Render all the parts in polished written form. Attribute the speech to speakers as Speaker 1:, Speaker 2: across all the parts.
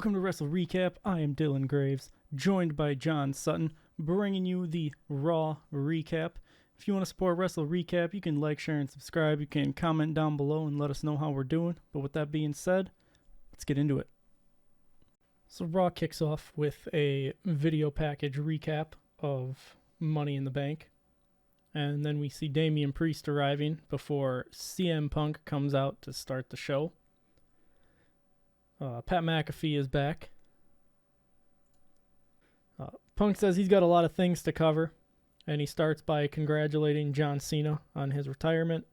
Speaker 1: Welcome to WrestleRecap. I am Dylan Graives, joined by John Sutton, bringing you the Raw recap. If you want to support WrestleRecap, you can like, share, and subscribe. You can comment down below and let us know how we're doing. But with that being said, let's get into it. So Raw kicks off with a video package recap of Money in the Bank. And then we see Damian Priest arriving before CM Punk comes out to start the show. Pat McAfee is back. Punk says he's got a lot of things to cover, and he starts by congratulating John Cena on his retirement.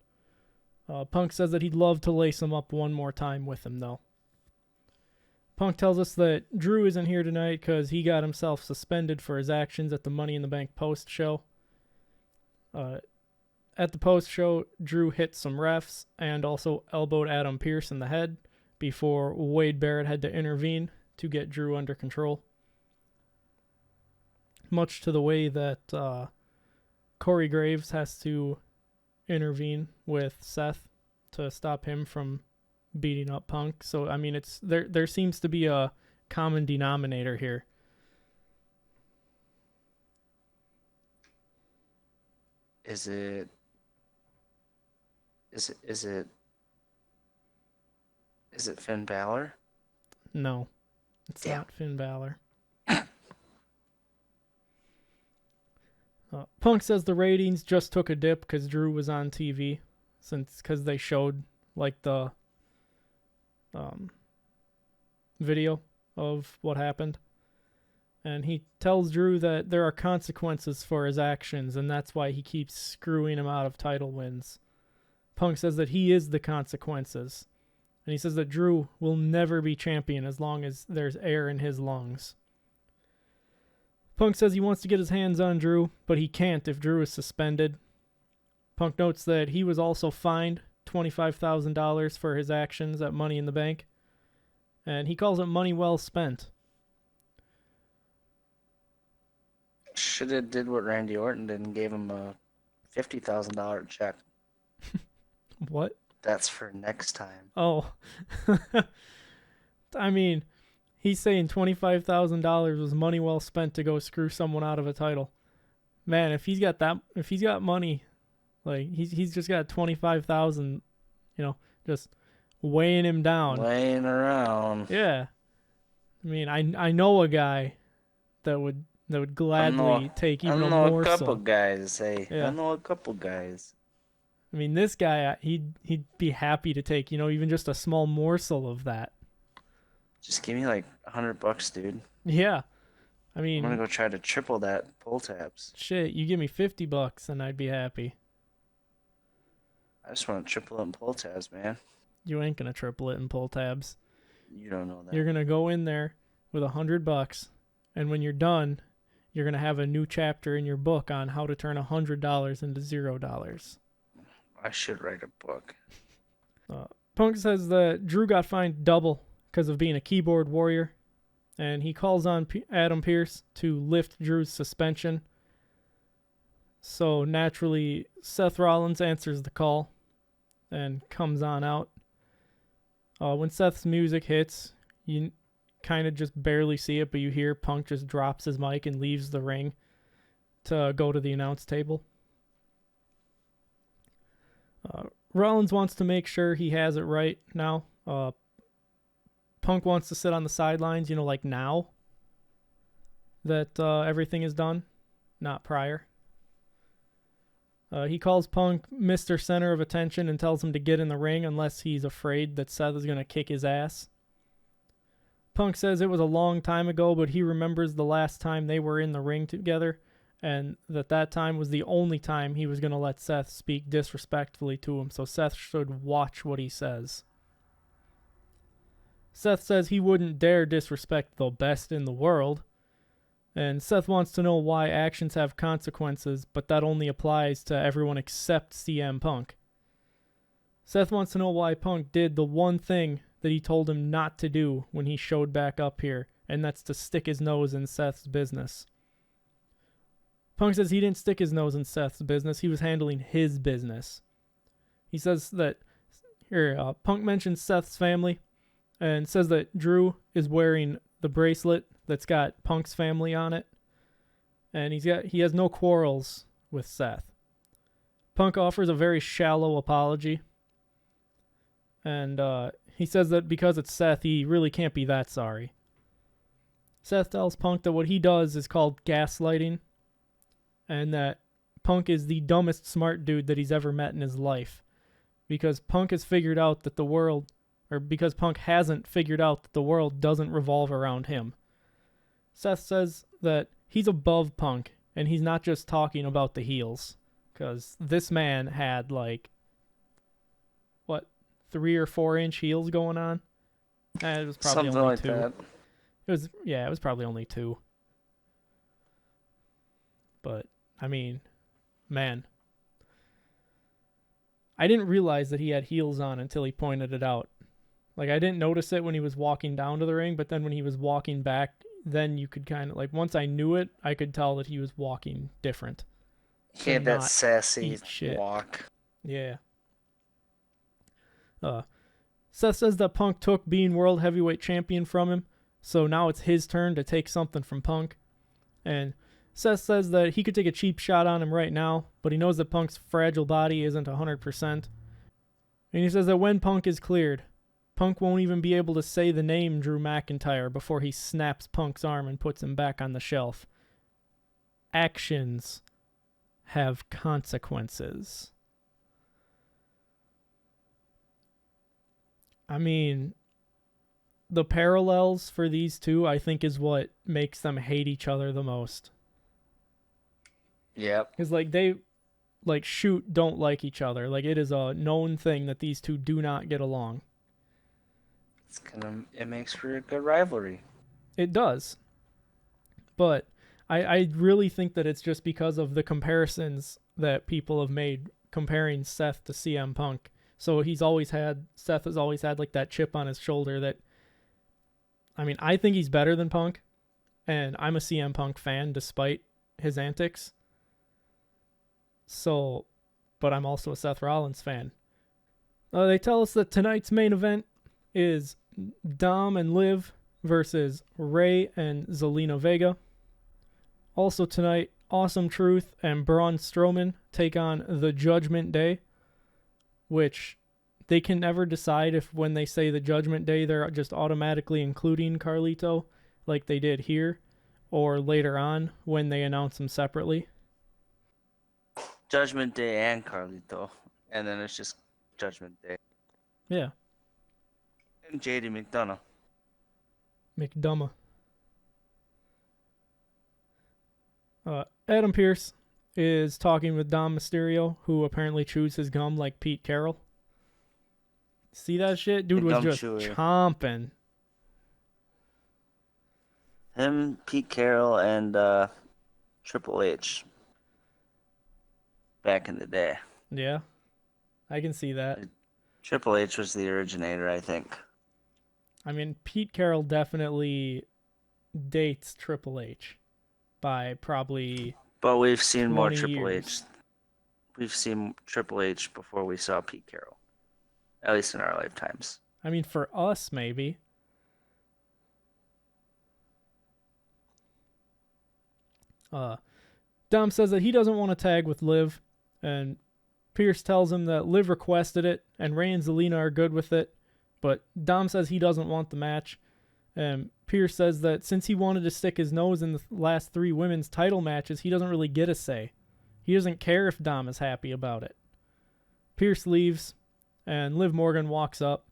Speaker 1: Punk says that he'd love to lace him up one more time with him, though. Punk tells us that Drew isn't here tonight because he got himself suspended for his actions at the Money in the Bank post show. At the post show, Drew hit some refs and also elbowed Adam Pearce in the head before Wade Barrett had to intervene to get Drew under control. Much to the way that Corey Graves has to intervene with Seth to stop him from beating up Punk. So, I mean, it's there seems to be a common denominator here.
Speaker 2: Is it Finn Balor?
Speaker 1: No, it's not Finn Balor. Punk says the ratings just took a dip because Drew was on TV, because they showed like the video of what happened. And he tells Drew that there are consequences for his actions, and that's why he keeps screwing him out of title wins. Punk says that he is the consequences. And he says that Drew will never be champion as long as there's air in his lungs. Punk says he wants to get his hands on Drew, but he can't if Drew is suspended. Punk notes that he was also fined $25,000 for his actions at Money in the Bank. And he calls it money well spent.
Speaker 2: Should have did what Randy Orton did and gave him a $50,000 check.
Speaker 1: What?
Speaker 2: That's for next time.
Speaker 1: Oh. I mean, he's saying $25,000 was money well spent to go screw someone out of a title. Man, if he's got money, like he's just got $25,000, just weighing him down.
Speaker 2: Laying around.
Speaker 1: Yeah. I mean, I know a guy that would gladly take even a morsel.
Speaker 2: I know a couple guys. I know a couple guys.
Speaker 1: I mean, this guy, he'd be happy to take, even just a small morsel of that.
Speaker 2: Just give me like $100, dude.
Speaker 1: Yeah. I mean,
Speaker 2: I'm gonna go try to triple that pull tabs.
Speaker 1: Shit, you give me $50 and I'd be happy.
Speaker 2: I just want to triple it in pull tabs, man.
Speaker 1: You ain't gonna triple it in pull tabs.
Speaker 2: You don't know that.
Speaker 1: You're gonna go in there with $100, and when you're done, you're gonna have a new chapter in your book on how to turn $100 into $0.
Speaker 2: I should write a book.
Speaker 1: Punk says that Drew got fined double because of being a keyboard warrior, and he calls on Adam Pearce to lift Drew's suspension. So naturally, Seth Rollins answers the call and comes on out. When Seth's music hits, you kind of just barely see it, but you hear Punk just drops his mic and leaves the ring to go to the announce table. Rollins wants to make sure he has it right now. Punk wants to sit on the sidelines, like now that everything is done, not prior. He calls Punk Mr. Center of Attention and tells him to get in the ring unless he's afraid that Seth is going to kick his ass. Punk says it was a long time ago, but he remembers the last time they were in the ring together, and that time was the only time he was going to let Seth speak disrespectfully to him, so Seth should watch what he says. Seth says he wouldn't dare disrespect the best in the world, and Seth wants to know why actions have consequences, but that only applies to everyone except CM Punk. Seth wants to know why Punk did the one thing that he told him not to do when he showed back up here, and that's to stick his nose in Seth's business. Punk says he didn't stick his nose in Seth's business. He was handling his business. He says that Punk mentions Seth's family, and says that Drew is wearing the bracelet that's got Punk's family on it, and he has no quarrels with Seth. Punk offers a very shallow apology, and he says that because it's Seth, he really can't be that sorry. Seth tells Punk that what he does is called gaslighting, and that Punk is the dumbest smart dude that he's ever met in his life, because Punk has figured out that because Punk hasn't figured out that the world doesn't revolve around him. Seth says that he's above Punk, and he's not just talking about the heels, because this man had 3 or 4 inch heels going on. It was probably
Speaker 2: Something
Speaker 1: only
Speaker 2: like
Speaker 1: 2.
Speaker 2: that.
Speaker 1: It was probably only 2. But I mean, man, I didn't realize that he had heels on until he pointed it out. I didn't notice it when he was walking down to the ring, but then when he was walking back, then you could kind of once I knew it, I could tell that he was walking different.
Speaker 2: He had that sassy
Speaker 1: shit.
Speaker 2: walk.
Speaker 1: Yeah. Seth says that Punk took being world heavyweight champion from him, so now it's his turn to take something from Punk. And Seth says that he could take a cheap shot on him right now, but he knows that Punk's fragile body isn't 100%. And he says that when Punk is cleared, Punk won't even be able to say the name Drew McIntyre before he snaps Punk's arm and puts him back on the shelf. Actions have consequences. I mean, the parallels for these two, I think, is what makes them hate each other the most.
Speaker 2: Yep.
Speaker 1: Because, they, don't like each other. It is a known thing that these two do not get along.
Speaker 2: It makes for a good rivalry.
Speaker 1: It does. But I really think that it's just because of the comparisons that people have made comparing Seth to CM Punk. So Seth has always had that chip on his shoulder that, I mean, I think he's better than Punk, and I'm a CM Punk fan despite his antics. So, but I'm also a Seth Rollins fan. They tell us that tonight's main event is Dom and Liv versus Ray and Zelina Vega. Also tonight, Awesome Truth and Braun Strowman take on the Judgment Day, which they can never decide if when they say the Judgment Day they're just automatically including Carlito like they did here, or later on when they announce them separately.
Speaker 2: Judgment Day and Carlito, and then it's just Judgment Day.
Speaker 1: Yeah.
Speaker 2: And JD McDonough.
Speaker 1: Adam Pearce is talking with Dom Mysterio, who apparently chews his gum like Pete Carroll. See that shit? Dude was just chomping.
Speaker 2: Him, Pete Carroll, and Triple H. Back in the day.
Speaker 1: Yeah, I can see that.
Speaker 2: Triple H was the originator, I think.
Speaker 1: I mean, Pete Carroll definitely dates Triple H by probably.
Speaker 2: But we've seen more Triple
Speaker 1: years.
Speaker 2: H. We've seen Triple H before we saw Pete Carroll. At least in our lifetimes.
Speaker 1: I mean, for us, maybe. Dom says that he doesn't want to tag with Liv, and Pierce tells him that Liv requested it, and Ray and Zelina are good with it, but Dom says he doesn't want the match, and Pierce says that since he wanted to stick his nose in the last 3 women's title matches, he doesn't really get a say. He doesn't care if Dom is happy about it. Pierce leaves, and Liv Morgan walks up.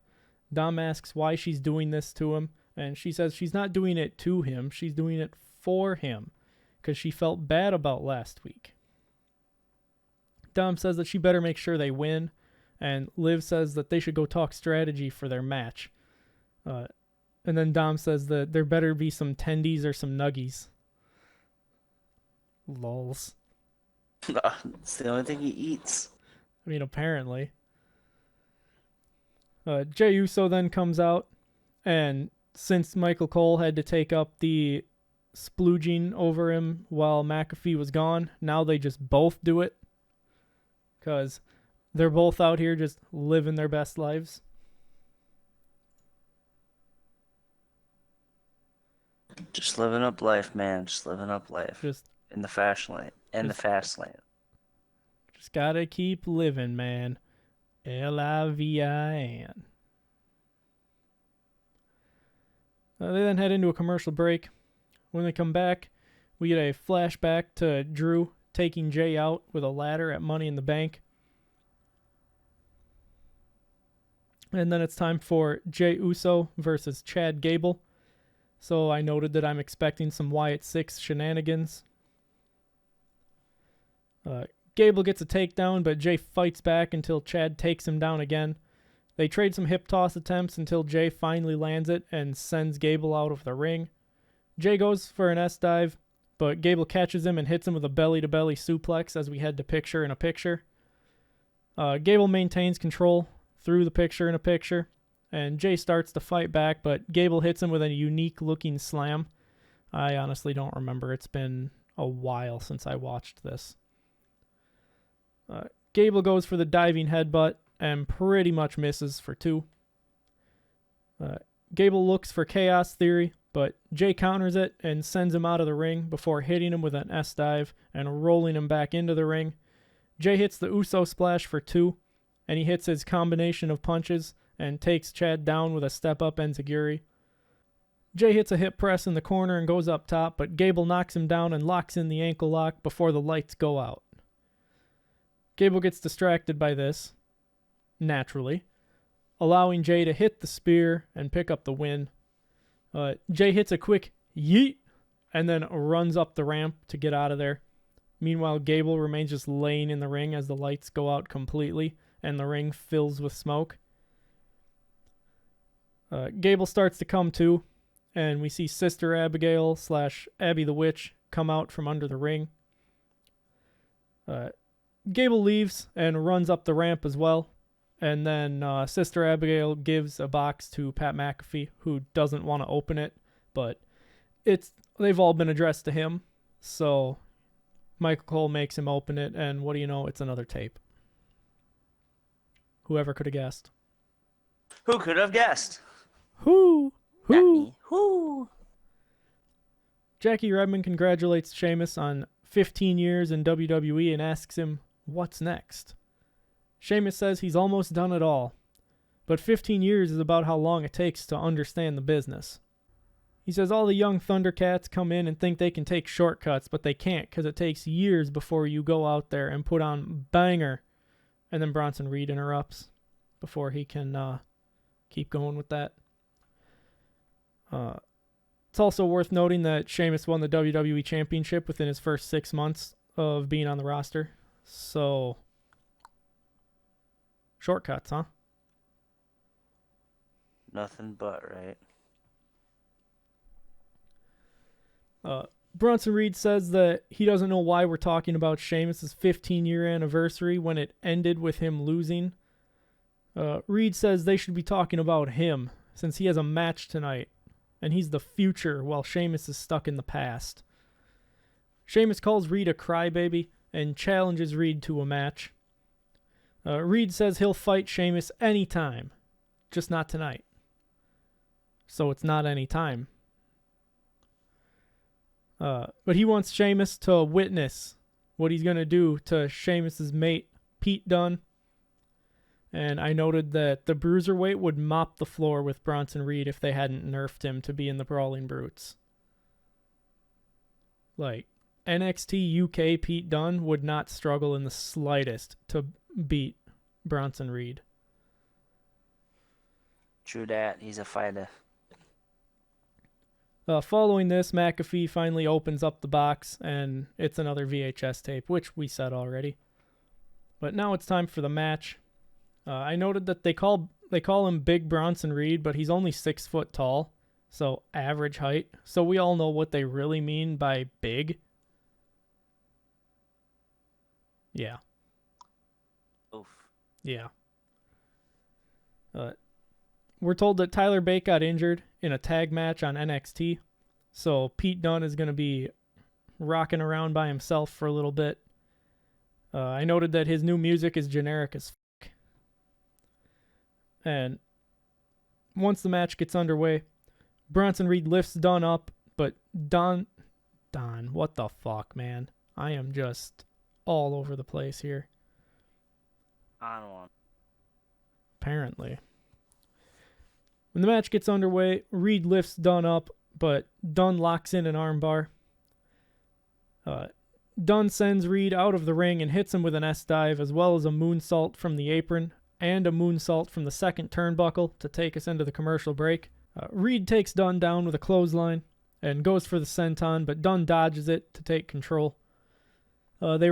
Speaker 1: Dom asks why she's doing this to him, and she says she's not doing it to him, she's doing it for him, because she felt bad about last week. Dom says that she better make sure they win, and Liv says that they should go talk strategy for their match. And then Dom says that there better be some tendies or some nuggies. Lols.
Speaker 2: It's the only thing he eats.
Speaker 1: I mean, apparently. Jey Uso then comes out, and since Michael Cole had to take up the splooging over him while McAfee was gone, now they just both do it. Because they're both out here just living their best lives.
Speaker 2: Just living up life, man. Just living up life.
Speaker 1: Just
Speaker 2: In the fast lane. In the fast lane.
Speaker 1: Just gotta keep living, man. Livin. They then head into a commercial break. When they come back, we get a flashback to Drew taking Jay out with a ladder at Money in the Bank. And then it's time for Jey Uso versus Chad Gable. So I noted that I'm expecting some Wyatt 6 shenanigans. Gable gets a takedown, but Jay fights back until Chad takes him down again. They trade some hip toss attempts until Jay finally lands it and sends Gable out of the ring. Jay goes for an S-dive, but Gable catches him and hits him with a belly-to-belly suplex as we head to picture-in-a-picture. Gable maintains control through the picture-in-a-picture, and Jay starts to fight back, but Gable hits him with a unique-looking slam. I honestly don't remember. It's been a while since I watched this. Gable goes for the diving headbutt and pretty much misses for 2. Gable looks for Chaos Theory, but Jay counters it and sends him out of the ring before hitting him with an S-dive and rolling him back into the ring. Jay hits the Uso Splash for 2, and he hits his combination of punches and takes Chad down with a step-up enziguri. Jay hits a hip press in the corner and goes up top, but Gable knocks him down and locks in the ankle lock before the lights go out. Gable gets distracted by this, naturally, allowing Jay to hit the spear and pick up the win. Jay hits a quick yeet and then runs up the ramp to get out of there. Meanwhile, Gable remains just laying in the ring as the lights go out completely and the ring fills with smoke. Gable starts to come to, and we see Sister Abigail / Abby the Witch come out from under the ring. Gable leaves and runs up the ramp as well. And then Sister Abigail gives a box to Pat McAfee, who doesn't want to open it, but they've all been addressed to him. So Michael Cole makes him open it, and what do you know? It's another tape. Whoever could have guessed.
Speaker 2: Who could have guessed?
Speaker 1: Who?
Speaker 2: Not me. Who?
Speaker 1: Jackie Redmond congratulates Sheamus on 15 years in WWE and asks him, what's next? Sheamus says he's almost done it all, but 15 years is about how long it takes to understand the business. He says all the young Thundercats come in and think they can take shortcuts, but they can't because it takes years before you go out there and put on banger. And then Bronson Reed interrupts before he can keep going with that. It's also worth noting that Sheamus won the WWE Championship within his first 6 months of being on the roster. So, shortcuts, huh?
Speaker 2: Nothing but, right?
Speaker 1: Bronson Reed says that he doesn't know why we're talking about Sheamus' 15-year anniversary when it ended with him losing. Reed says they should be talking about him since he has a match tonight, and he's the future while Sheamus is stuck in the past. Sheamus calls Reed a crybaby and challenges Reed to a match. Reed says he'll fight Sheamus anytime, just not tonight. So it's not any time. But he wants Sheamus to witness what he's going to do to Sheamus' mate, Pete Dunne. And I noted that the Bruiserweight would mop the floor with Bronson Reed if they hadn't nerfed him to be in the Brawling Brutes. Like, NXT UK Pete Dunne would not struggle in the slightest to beat Bronson Reed.
Speaker 2: True that. He's a fighter.
Speaker 1: Following this, McAfee finally opens up the box, and it's another VHS tape, which we said already. But now it's time for the match. I noted that they call him Big Bronson Reed, but he's only 6 foot tall, so average height. So we all know what they really mean by big. Yeah.
Speaker 2: Oof.
Speaker 1: Yeah. We're told that Tyler Bate got injured in a tag match on NXT, so Pete Dunne is going to be rocking around by himself for a little bit. I noted that his new music is generic as fuck. And once the match gets underway, Bronson Reed lifts Dunne up But Don, what the fuck, man? I am just all over the place here.
Speaker 2: On one.
Speaker 1: Apparently. When the match gets underway, Reed lifts Dunn up, but Dunn locks in an armbar. Dunn sends Reed out of the ring and hits him with an S-dive, as well as a moonsault from the apron and a moonsault from the second turnbuckle to take us into the commercial break. Reed takes Dunn down with a clothesline and goes for the senton, but Dunn dodges it to take control. They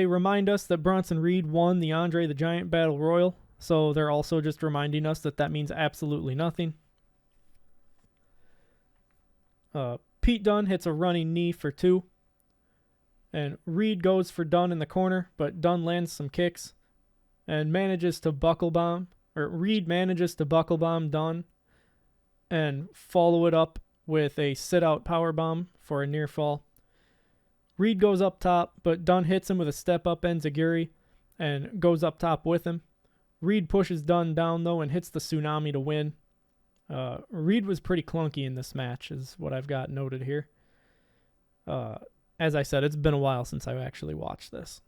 Speaker 1: remind us that Bronson Reed won the Andre the Giant Battle Royal, so they're also just reminding us that means absolutely nothing. Pete Dunne hits a running knee for 2. And Reed goes for Dunn in the corner, but Dunn lands some kicks and manages to buckle bomb, or Reed manages to buckle bomb Dunn and follow it up with a sit-out powerbomb for a near fall. Reed goes up top, but Dunn hits him with a step-up enziguri and goes up top with him. Reed pushes Dunn down, though, and hits the tsunami to win. Reed was pretty clunky in this match, is what I've got noted here. As I said, it's been a while since I've actually watched this.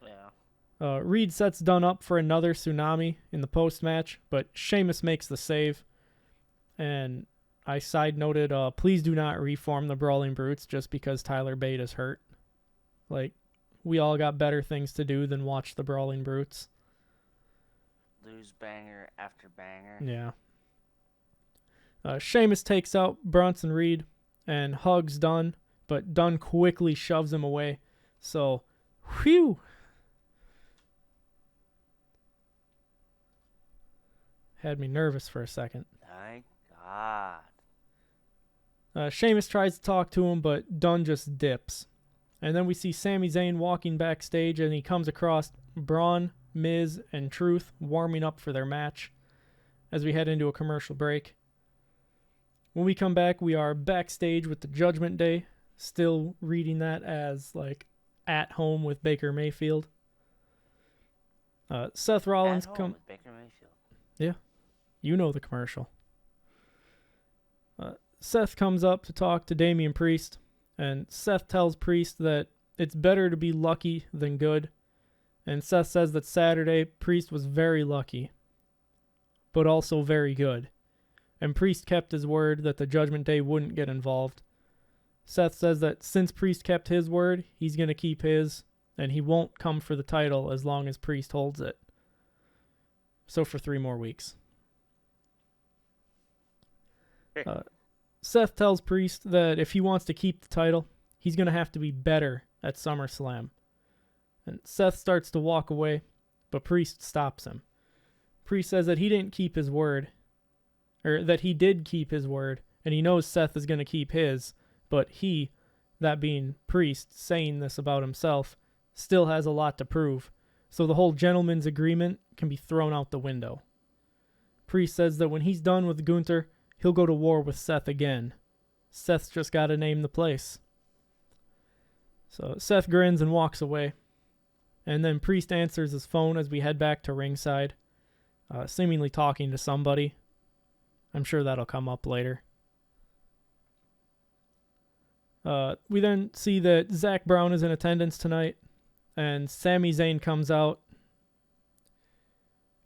Speaker 2: Yeah.
Speaker 1: Reed sets Dunn up for another tsunami in the post-match, but Sheamus makes the save. And I side noted, please do not reform the Brawling Brutes just because Tyler Bate is hurt. Like, we all got better things to do than watch the Brawling Brutes.
Speaker 2: Lose banger after banger.
Speaker 1: Yeah. Sheamus takes out Bronson Reed and hugs Dunn, but Dunn quickly shoves him away. So, whew. Had me nervous for a second.
Speaker 2: Thank God.
Speaker 1: Sheamus tries to talk to him, but Dunn just dips. And then we see Sami Zayn walking backstage, and he comes across Braun, Miz, and Truth warming up for their match as we head into a commercial break. When we come back, we are backstage with the Judgment Day, still reading that as, like, at home with Baker Mayfield. Seth Rollins
Speaker 2: At home with Baker Mayfield.
Speaker 1: Yeah, you know the commercial. Seth comes up to talk to Damian Priest, and Seth tells Priest that it's better to be lucky than good. And Seth says that Saturday, Priest was very lucky, but also very good. And Priest kept his word that the Judgment Day wouldn't get involved. Seth says that since Priest kept his word, he's going to keep his, and he won't come for the title as long as Priest holds it. So for 3 more weeks. Seth tells Priest that if he wants to keep the title, he's going to have to be better at SummerSlam. And Seth starts to walk away, but Priest stops him. Priest says that he didn't keep his word, or that he did keep his word, and he knows Seth is going to keep his, but he, that being Priest, saying this about himself, still has a lot to prove, so the whole gentleman's agreement can be thrown out the window. Priest says that when he's done with Gunther, he'll go to war with Seth again. Seth's just got to name the place. So Seth grins and walks away, and then Priest answers his phone as we head back to ringside, seemingly talking to somebody. I'm sure that'll come up later. We then see that Zach Brown is in attendance tonight, and Sami Zayn comes out.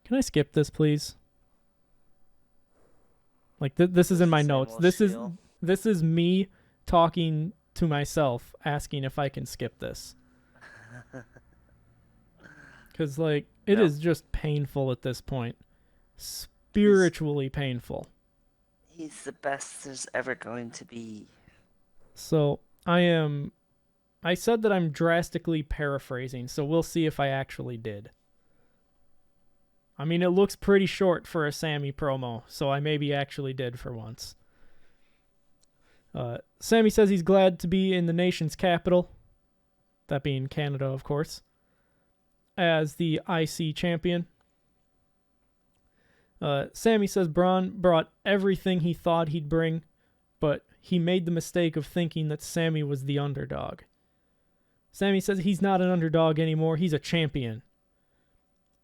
Speaker 1: Can I skip this, please? Like, this is in my notes. This is me talking to myself, asking if I can skip this. Because, like, it is just painful at this point. Spiritually painful.
Speaker 2: He's the best there's ever going to be.
Speaker 1: So, I said that I'm drastically paraphrasing, so we'll see if I actually did. I mean, it looks pretty short for a Sammy promo, so I maybe actually did for once. Sammy says he's glad to be in the nation's capital, that being Canada, of course, as the IC champion. Sammy says Braun brought everything he thought he'd bring, but he made the mistake of thinking that Sammy was the underdog. Sammy says he's not an underdog anymore, he's a champion.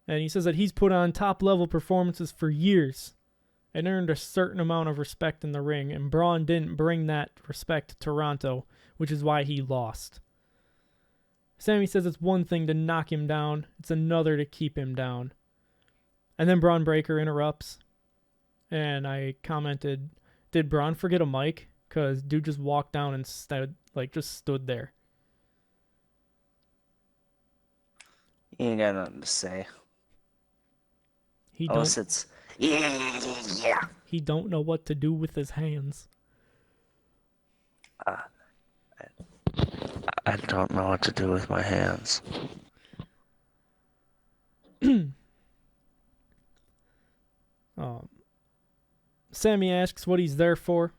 Speaker 1: And he says that he's put on top-level performances for years, and earned a certain amount of respect in the ring, and Braun didn't bring that respect to Toronto, which is why he lost. Sami says it's one thing to knock him down, it's another to keep him down. And then Braun Breaker interrupts, and I commented, did Braun forget a mic? Because dude just walked down and just stood there.
Speaker 2: He ain't got nothing to say.
Speaker 1: He
Speaker 2: Unless
Speaker 1: don't,
Speaker 2: it's, yeah.
Speaker 1: he don't know what to do with his hands.
Speaker 2: I don't know what to do with my hands.
Speaker 1: Sami asks what he's there for.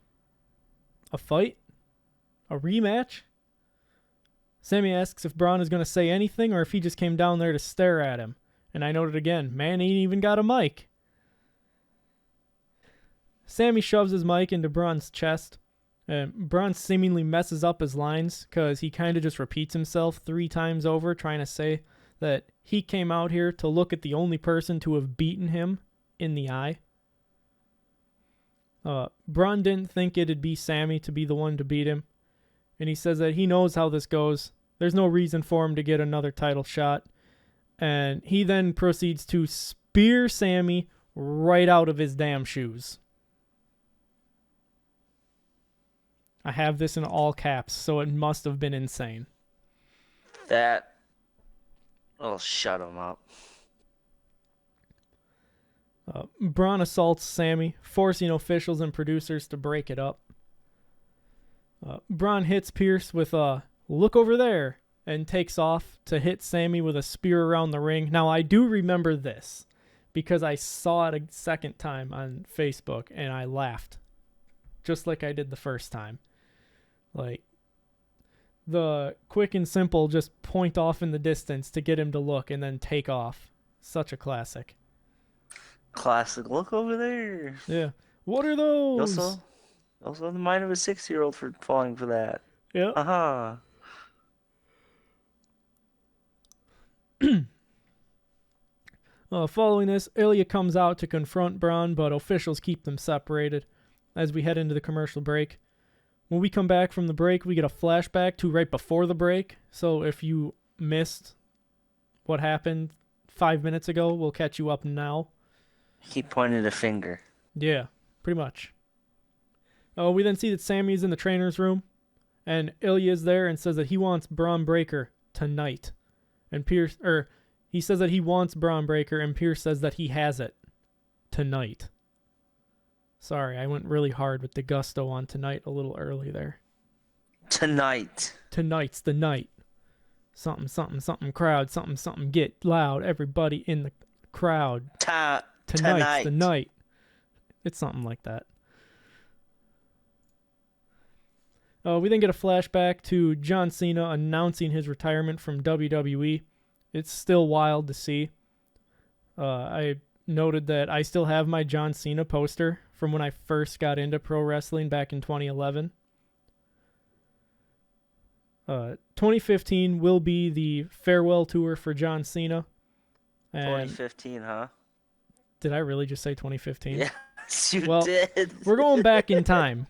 Speaker 1: A fight? A rematch? Sami asks if Braun is going to say anything or if he just came down there to stare at him. And I noted again, man ain't even got a mic. Sami shoves his mic into Braun's chest. And Braun seemingly messes up his lines because he kind of just repeats himself 3 times over, trying to say that he came out here to look at the only person to have beaten him in the eye. Braun didn't think it'd be Sami to be the one to beat him. And he says that he knows how this goes. There's no reason for him to get another title shot. And he then proceeds to spear Sami right out of his damn shoes. I have this in all caps, so it must have been insane.
Speaker 2: That will shut him up.
Speaker 1: Braun assaults Sami, forcing officials and producers to break it up. Braun hits Pierce with a look over there and takes off to hit Sami with a spear around the ring. Now, I do remember this because I saw it a second time on Facebook and I laughed just like I did the first time. Like, the quick and simple just point off in the distance to get him to look and then take off. Such a classic.
Speaker 2: Classic. Look over there.
Speaker 1: Yeah. What are those?
Speaker 2: Also in the mind of a 6-year-old for falling for that.
Speaker 1: Yeah.
Speaker 2: Uh-huh.
Speaker 1: Following this, Ilya comes out to confront Braun, but officials keep them separated as we head into the commercial break. When we come back from the break, we get a flashback to right before the break. So if you missed what happened 5 minutes ago, we'll catch you up now.
Speaker 2: He pointed a finger.
Speaker 1: Yeah, pretty much. We then see that Sami's in the trainer's room, and Ilya's there and says that he wants Braun Breaker tonight. And he says that he wants Braun Breaker, and Pierce says that he has it tonight. Sorry, I went really hard with the gusto on tonight a little early there.
Speaker 2: Tonight.
Speaker 1: Tonight's the night. Something, something, something, crowd. Something, something, get loud. Everybody in the crowd. Tonight's the night. It's something like that. We then get a flashback to John Cena announcing his retirement from WWE. It's still wild to see. I noted that I still have my John Cena poster from when I first got into pro wrestling back in 2011. 2015 will be the farewell tour for John Cena. And
Speaker 2: 2015, huh?
Speaker 1: Did I really just say 2015?
Speaker 2: Yes, you did.
Speaker 1: We're going back in time.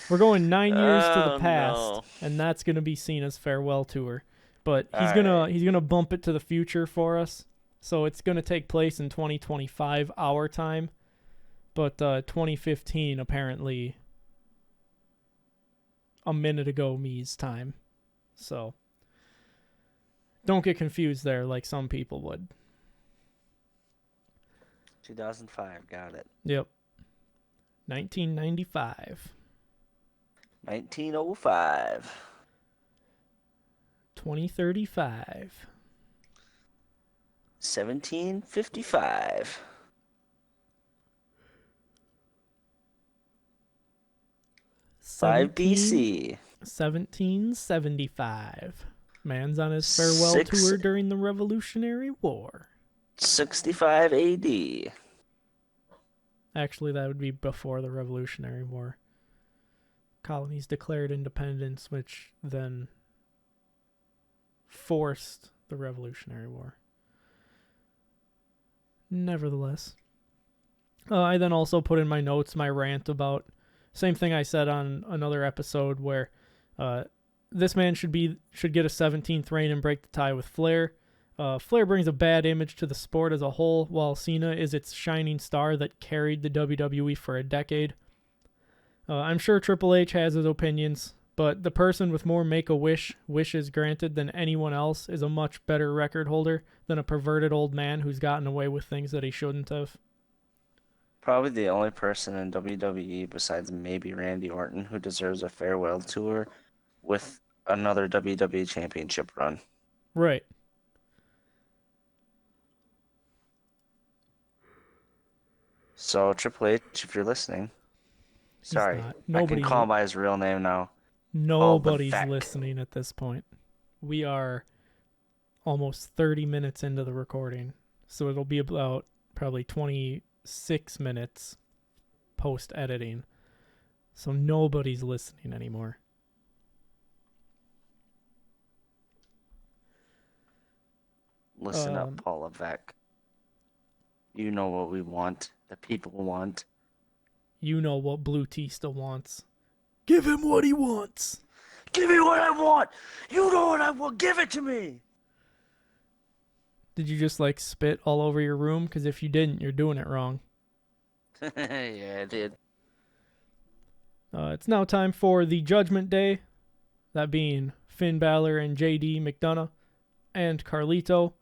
Speaker 1: We're going 9 years to the past,
Speaker 2: no.
Speaker 1: and that's going to be Cena's farewell tour. But he's gonna bump it to the future for us. So it's going to take place in 2025 our time, but 2015 apparently a minute ago me's time. So don't get confused there like some people would.
Speaker 2: 2005, got it.
Speaker 1: Yep. 1995.
Speaker 2: 1905.
Speaker 1: 2035.
Speaker 2: 1755. 5 BC.
Speaker 1: 1775. Man's on his farewell tour during the Revolutionary War.
Speaker 2: 65 AD.
Speaker 1: Actually, that would be before the Revolutionary War. Colonies declared independence, which then forced the Revolutionary War. Nevertheless. I then also put in my notes my rant about same thing I said on another episode where this man should get a 17th reign and break the tie with Flair. Flair brings a bad image to the sport as a whole, while Cena is its shining star that carried the WWE for a decade. I'm sure Triple H has his opinions, but the person with more Make-A-Wish wishes granted than anyone else is a much better record holder than a perverted old man who's gotten away with things that he shouldn't have.
Speaker 2: Probably the only person in WWE besides maybe Randy Orton who deserves a farewell tour with another WWE championship run.
Speaker 1: Right.
Speaker 2: So Triple H, if you're listening, sorry, I can call him by his real name now.
Speaker 1: Nobody's listening at this point. We are almost 30 minutes into the recording, so it'll be about probably 26 minutes post-editing. So nobody's listening anymore.
Speaker 2: Listen up, Paul Levesque. You know what we want. The people want.
Speaker 1: You know what Blue Tista wants. Give him what he wants.
Speaker 2: Give me what I want. You know what I want. Give it to me.
Speaker 1: Did you just like spit all over your room? Because if you didn't, you're doing it wrong.
Speaker 2: Yeah, I did.
Speaker 1: It's now time for the Judgment Day. That being Finn Balor and JD McDonough and Carlito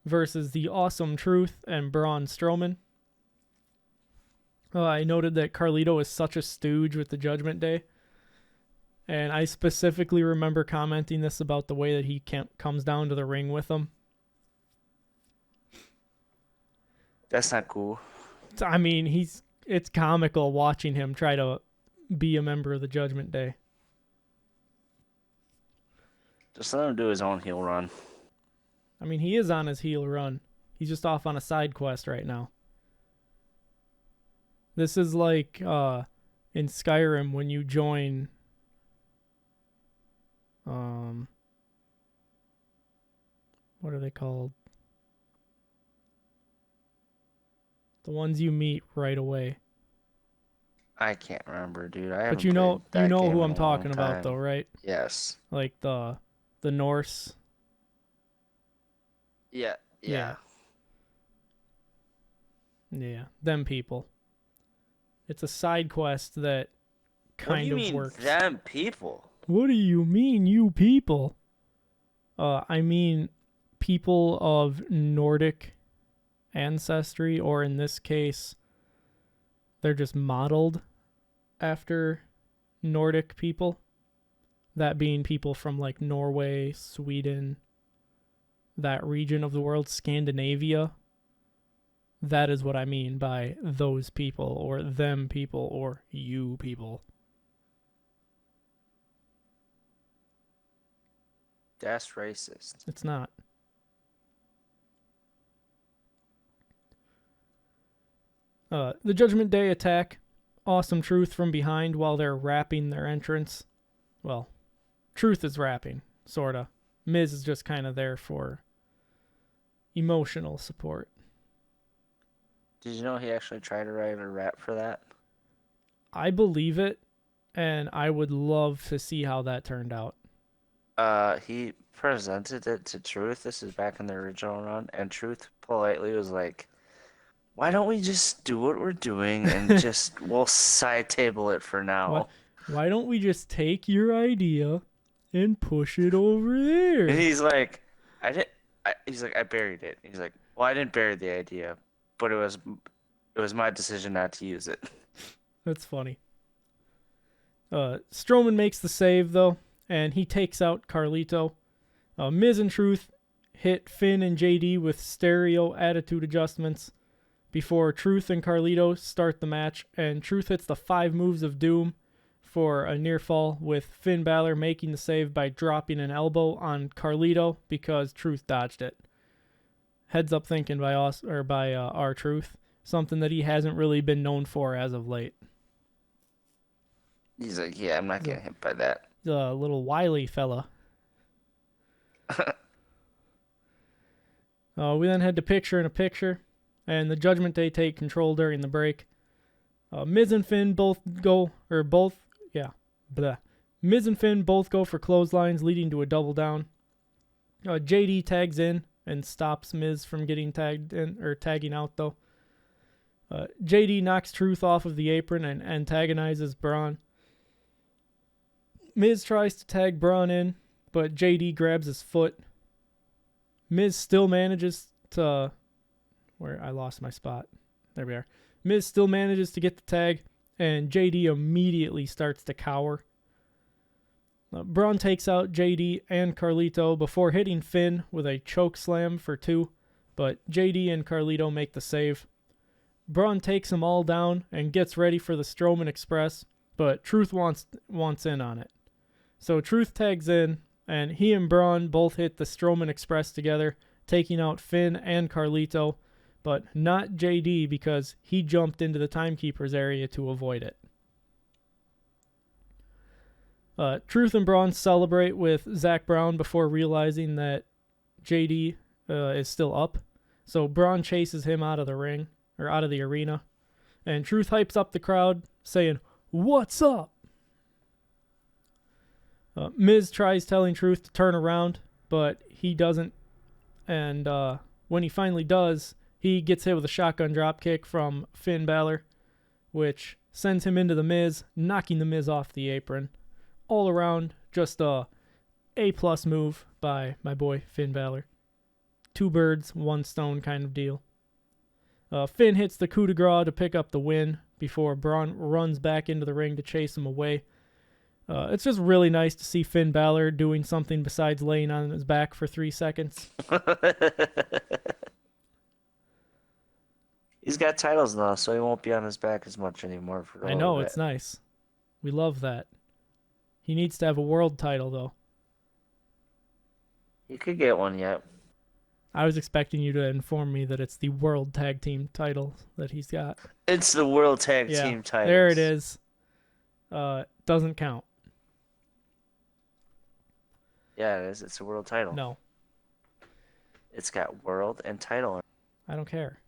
Speaker 1: versus the Awesome Truth and Braun Strowman. I noted that Carlito is such a stooge with the Judgment Day. And I specifically remember commenting this about the way that he comes down to the ring with them.
Speaker 2: That's not cool.
Speaker 1: I mean, it's comical watching him try to be a member of the Judgment Day.
Speaker 2: Just let him do his own heel run.
Speaker 1: I mean, he is on his heel run. He's just off on a side quest right now. This is like in Skyrim when you join what are they called? The ones you meet right away.
Speaker 2: I can't remember, dude.
Speaker 1: But you know who I'm talking about though, right?
Speaker 2: Yes.
Speaker 1: Like the Norse.
Speaker 2: Yeah.
Speaker 1: Yeah, them people. It's a side quest that kind of works.
Speaker 2: What do you mean, them people?
Speaker 1: What do you mean, you people? I mean people of Nordic ancestry, or in this case, they're just modeled after Nordic people. That being people from like Norway, Sweden, that region of the world, Scandinavia. That is what I mean by those people, or them people, or you people.
Speaker 2: That's racist.
Speaker 1: It's not. The Judgment Day attack. Awesome Truth from behind while they're rapping their entrance. Well, Truth is rapping, sorta. Miz is just kind of there for emotional support.
Speaker 2: Did you know he actually tried to write a rap for that?
Speaker 1: I believe it, and I would love to see how that turned out.
Speaker 2: He presented it to Truth. This is back in the original run, and Truth politely was like, "Why don't we just do what we're doing and we'll side table it for now?"
Speaker 1: Why don't we just take your idea and push it over there?
Speaker 2: And he's like, I buried it. He's like, well, I didn't bury the idea, but it was my decision not to use it.
Speaker 1: That's funny. Strowman makes the save though, and he takes out Carlito. Miz and Truth hit Finn and JD with stereo attitude adjustments before Truth and Carlito start the match, and Truth hits the 5 moves of doom for a near fall, with Finn Balor making the save by dropping an elbow on Carlito because Truth dodged it. Heads up thinking by our Truth, something that he hasn't really been known for as of late.
Speaker 2: He's like, yeah, I'm not getting hit by that.
Speaker 1: The little wily fella. We then head to picture-in-a-picture, and the Judgment Day take control during the break. Miz and Finn both go for clotheslines, leading to a double down. JD tags in and stops Miz from getting tagging out though. JD knocks Truth off of the apron and antagonizes Braun. Miz tries to tag Braun in, but JD grabs his foot. Miz still manages to... Where I lost my spot. There we are. Miz still manages to get the tag, and JD immediately starts to cower. Braun takes out JD and Carlito before hitting Finn with a choke slam for 2, but JD and Carlito make the save. Braun takes them all down and gets ready for the Strowman Express, but Truth wants in on it. So Truth tags in, and he and Braun both hit the Strowman Express together, taking out Finn and Carlito, but not JD because he jumped into the Timekeeper's area to avoid it. Truth and Braun celebrate with Zach Brown before realizing that JD is still up. So Braun chases him out of the ring, or out of the arena. And Truth hypes up the crowd, saying, "What's up?" Miz tries telling Truth to turn around, but he doesn't. And when he finally does, he gets hit with a shotgun dropkick from Finn Balor, which sends him into the Miz, knocking the Miz off the apron. All around, just a A+ move by my boy Finn Balor. 2 birds, 1 stone kind of deal. Finn hits the coup de grace to pick up the win before Braun runs back into the ring to chase him away. It's just really nice to see Finn Balor doing something besides laying on his back for 3 seconds.
Speaker 2: He's got titles now, so he won't be on his back as much anymore.
Speaker 1: I know, it's nice. We love that. He needs to have a world title, though.
Speaker 2: He could get one yet.
Speaker 1: I was expecting you to inform me that it's the World Tag Team title that he's got.
Speaker 2: It's the World Tag Team title.
Speaker 1: There it is. Doesn't count.
Speaker 2: Yeah, it is. It's a world title.
Speaker 1: No.
Speaker 2: It's got world and title.
Speaker 1: I don't care.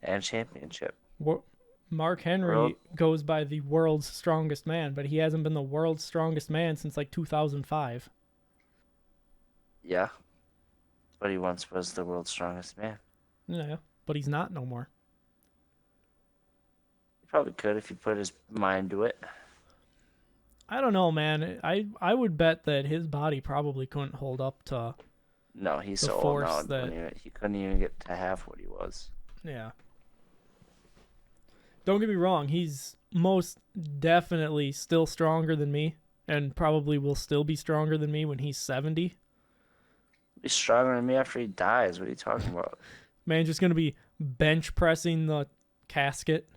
Speaker 2: And championship.
Speaker 1: Mark Henry goes by the world's strongest man, but he hasn't been the world's strongest man since like 2005.
Speaker 2: Yeah. But he once was the world's strongest man.
Speaker 1: Yeah, but he's not no more.
Speaker 2: He probably could if he put his mind to it.
Speaker 1: I don't know, man. I would bet that his body probably couldn't hold up to...
Speaker 2: No, he's so old now. He couldn't even get to half what he was.
Speaker 1: Yeah. Don't get me wrong. He's most definitely still stronger than me, and probably will still be stronger than me when he's 70.
Speaker 2: He's stronger than me after he dies. What are you talking about?
Speaker 1: Man, just going to be bench pressing the casket.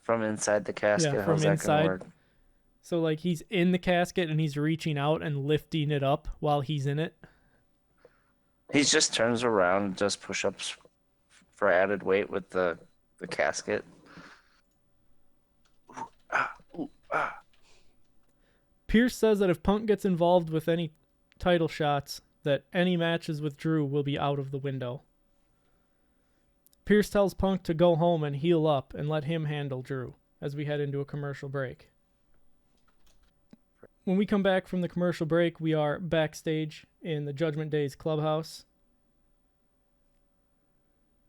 Speaker 2: From inside the casket?
Speaker 1: Yeah,
Speaker 2: how's that going to work?
Speaker 1: So, like, he's in the casket and he's reaching out and lifting it up while he's in it.
Speaker 2: He just turns around and does push-ups for added weight with the casket.
Speaker 1: Pierce says that if Punk gets involved with any title shots, that any matches with Drew will be out of the window. Pierce tells Punk to go home and heal up and let him handle Drew as we head into a commercial break. When we come back from the commercial break, we are backstage in the Judgment Day's clubhouse.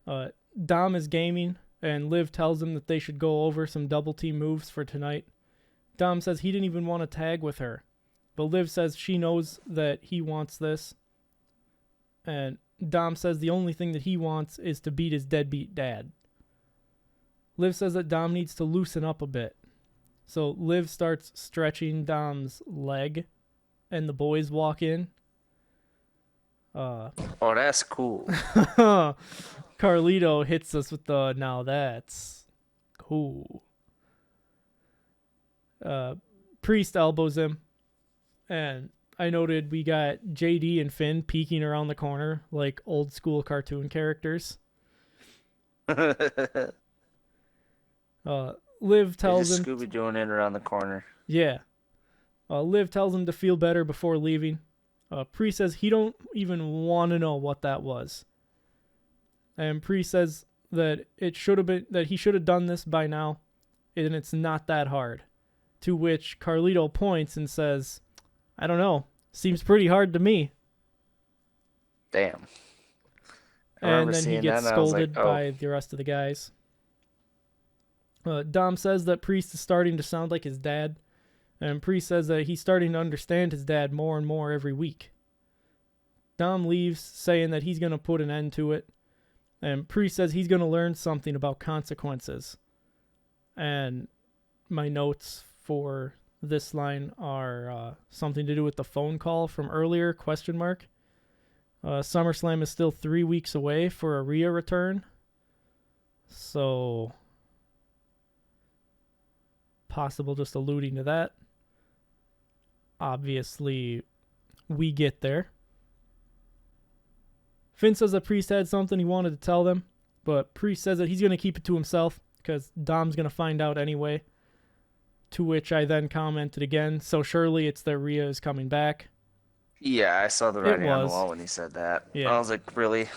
Speaker 1: Dom is gaming, and Liv tells him that they should go over some double team moves for tonight. Dom says he didn't even want to tag with her, but Liv says she knows that he wants this. And Dom says the only thing that he wants is to beat his deadbeat dad. Liv says that Dom needs to loosen up a bit. So Liv starts stretching Dom's leg, and the boys walk in.
Speaker 2: Oh, that's cool.
Speaker 1: Carlito hits us with the, now that's cool. Priest elbows him, and I noted we got JD and Finn peeking around the corner like old school cartoon characters. Liv tells him...
Speaker 2: Scooby-Dooing it around the corner.
Speaker 1: Yeah. Liv tells him to feel better before leaving. Priest says he don't even want to know what that was. And Priest says that he should have done this by now, and it's not that hard. To which Carlito points and says, I don't know, seems pretty hard to me.
Speaker 2: Damn.
Speaker 1: And then he gets scolded
Speaker 2: like, oh.
Speaker 1: by the rest of the guys. Dom says that Priest is starting to sound like his dad, and Priest says that he's starting to understand his dad more and more every week. Dom leaves, saying that he's going to put an end to it, and Priest says he's going to learn something about consequences. And my notes for this line are something to do with the phone call from earlier, ? SummerSlam is still 3 weeks away for a Rhea return. So, possible just alluding to that. Obviously, we get there. Finn says that Priest had something he wanted to tell them, but Priest says that he's going to keep it to himself because Dom's going to find out anyway. To which I then commented again, so surely it's that Rhea is coming back.
Speaker 2: Yeah, I saw the writing on the wall when he said that. Yeah. I was like, really?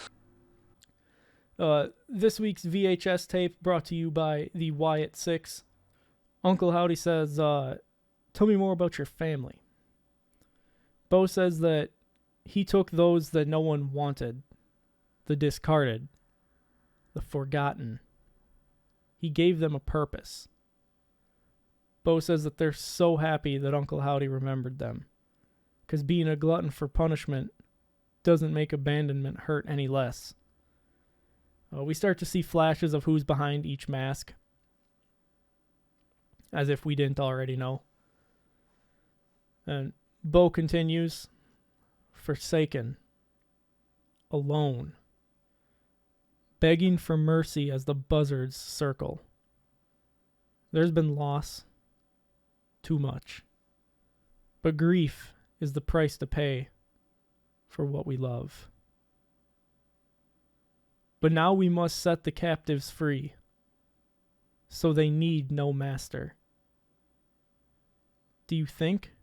Speaker 1: This week's VHS tape brought to you by the Wyatt Six. Uncle Howdy says, tell me more about your family. Bo says that he took those that no one wanted, the discarded, the forgotten. He gave them a purpose. Bo says that they're so happy that Uncle Howdy remembered them, because being a glutton for punishment doesn't make abandonment hurt any less. We start to see flashes of who's behind each mask, as if we didn't already know. And Bo continues, forsaken, alone, begging for mercy as the buzzards circle. There's been loss, too much, but grief is the price to pay for what we love. But now we must set the captives free, so they need no master. Do you think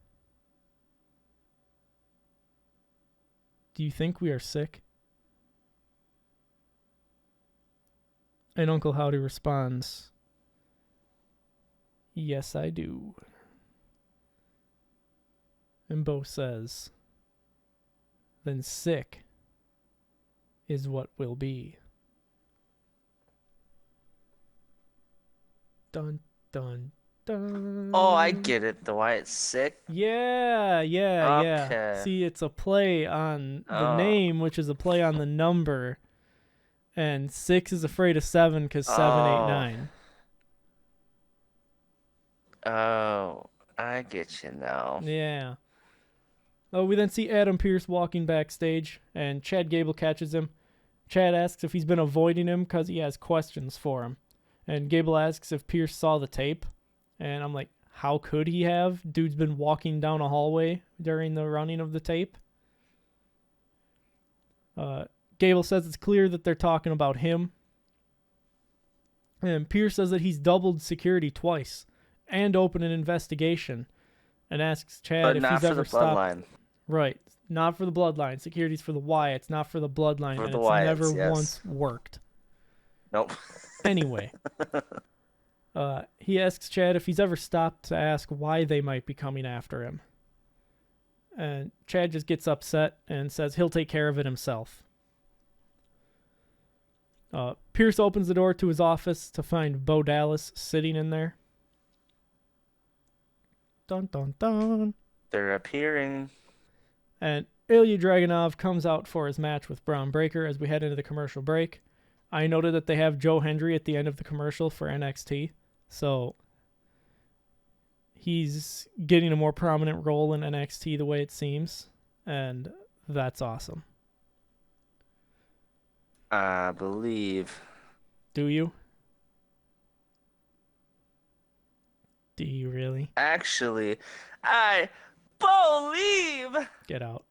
Speaker 1: we are sick? And Uncle Howdy responds, yes, I do. And Bo says, then sick is what will be. Dun, dun, dun.
Speaker 2: Oh, I get it. The why it's sick?
Speaker 1: Yeah.
Speaker 2: Okay.
Speaker 1: See, it's a play on the name, which is a play on the number. And 6 is afraid of 7 because 7, 8, 9.
Speaker 2: Oh, I get you now.
Speaker 1: Yeah. Oh, we then see Adam Pearce walking backstage, and Chad Gable catches him. Chad asks if he's been avoiding him because he has questions for him. And Gable asks if Pearce saw the tape. And I'm like, how could he have? Dude's been walking down a hallway during the running of the tape. Gable says it's clear that they're talking about him. And Pearce says that he's doubled security twice and opened an investigation. And asks Chad if he's ever stopped.
Speaker 2: Bloodline.
Speaker 1: Right. Not for the bloodline. Security's for the Wyatts, not for the bloodline.
Speaker 2: For
Speaker 1: and
Speaker 2: the
Speaker 1: it's
Speaker 2: Wyatts,
Speaker 1: never
Speaker 2: yes.
Speaker 1: once worked.
Speaker 2: Nope.
Speaker 1: Anyway. He asks Chad if he's ever stopped to ask why they might be coming after him. And Chad just gets upset and says he'll take care of it himself. Pearce opens the door to his office to find Bo Dallas sitting in there. Dun, dun, dun.
Speaker 2: They're appearing.
Speaker 1: And Ilya Dragunov comes out for his match with Braun Breaker as we head into the commercial break. I noted that they have Joe Hendry at the end of the commercial for NXT. So he's getting a more prominent role in NXT the way it seems. And that's awesome.
Speaker 2: I believe.
Speaker 1: Do you? Do you really?
Speaker 2: Actually, I believe.
Speaker 1: Get out.